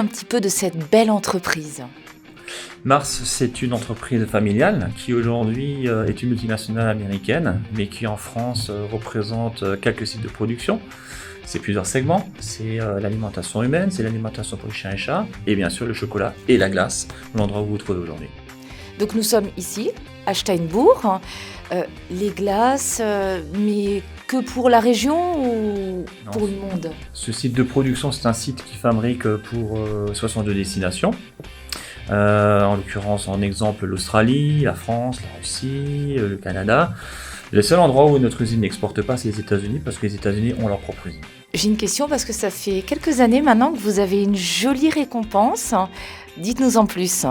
un petit peu de cette belle entreprise. Mars, c'est une entreprise familiale qui aujourd'hui est une multinationale américaine, mais qui en France représente quelques sites de production. C'est plusieurs segments, c'est l'alimentation humaine, c'est l'alimentation pour les chiens et chats, et bien sûr le chocolat et la glace, l'endroit où vous vous trouvez aujourd'hui. Donc nous sommes ici, à Steinbourg. Les glaces, mais que pour la région ou Non, pour le monde? Ce site de production, c'est un site qui fabrique pour 62 destinations. En l'occurrence, en exemple, l'Australie, la France, la Russie, le Canada. Le seul endroit où notre usine n'exporte pas, c'est les États-Unis, parce que les États-Unis ont leur propre usine. J'ai une question parce que ça fait quelques années maintenant que vous avez une jolie récompense. Dites-nous en plus.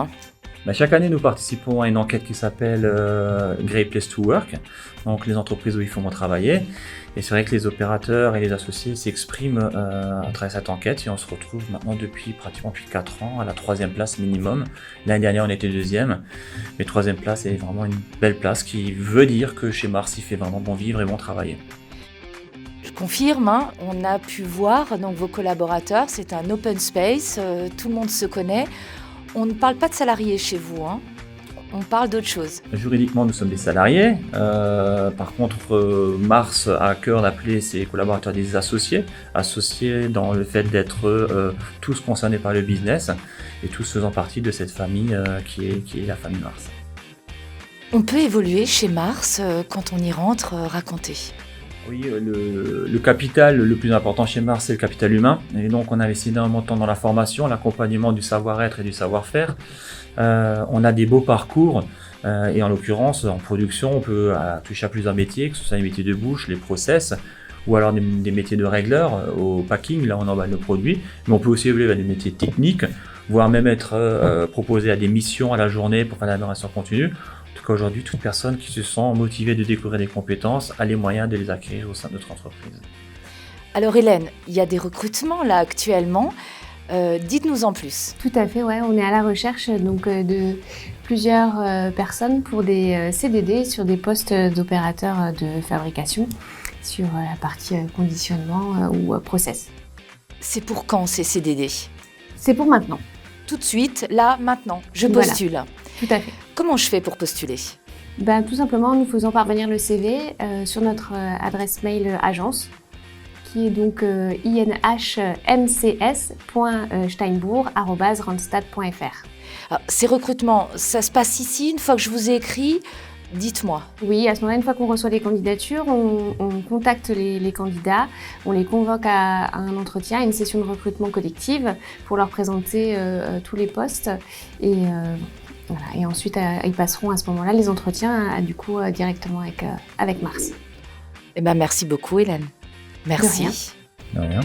Chaque année, nous participons à une enquête qui s'appelle Great Place to Work, donc les entreprises où il faut moins travailler. Et c'est vrai que les opérateurs et les associés s'expriment à travers cette enquête et on se retrouve maintenant depuis 4 ans à la 3e place minimum. L'année dernière, on était 2e, mais 3e place est vraiment une belle place qui veut dire que chez Mars, il fait vraiment bon vivre et bon travailler. Je confirme, on a pu voir donc vos collaborateurs, c'est un open space, tout le monde se connaît. On ne parle pas de salariés chez vous, on parle d'autre chose. Juridiquement, nous sommes des salariés. Par contre, Mars a à cœur d'appeler ses collaborateurs des associés dans le fait d'être tous concernés par le business et tous faisant partie de cette famille qui est la famille Mars. On peut évoluer chez Mars quand on y rentre, raconter. Oui, le capital le plus important chez Mars, c'est le capital humain. Et donc, on investit énormément de temps dans la formation, l'accompagnement du savoir-être et du savoir-faire. On a des beaux parcours. Et en l'occurrence, en production, on peut toucher à plusieurs métiers, que ce soit les métiers de bouche, les process, ou alors des métiers de régleur au packing, là on emballe le produit. Mais on peut aussi évoluer vers des métiers techniques, voire même être proposé à des missions à la journée pour faire de l'amélioration continue. En tout cas, aujourd'hui, toute personne qui se sent motivée de découvrir des compétences a les moyens de les acquérir au sein de notre entreprise. Alors Hélène, il y a des recrutements là actuellement. Dites-nous en plus. Tout à fait, ouais. On est à la recherche donc, de plusieurs personnes pour des CDD sur des postes d'opérateurs de fabrication sur la partie conditionnement ou process. C'est pour quand ces CDD? C'est pour maintenant. Tout de suite, là, maintenant, je postule. Voilà. Tout à fait. Comment je fais pour postuler? Tout simplement en nous faisant parvenir le CV sur notre adresse mail agence qui est donc inhmcs.steinbourg@randstad.fr. Ces recrutements, ça se passe ici, une fois que je vous ai écrit, dites-moi. Oui, à ce moment-là, une fois qu'on reçoit les candidatures, on contacte les candidats, on les convoque à un entretien, à une session de recrutement collective pour leur présenter tous les postes et voilà. Et ensuite, ils passeront à ce moment-là les entretiens du coup directement avec Mars. Merci beaucoup Hélène. Merci. De rien.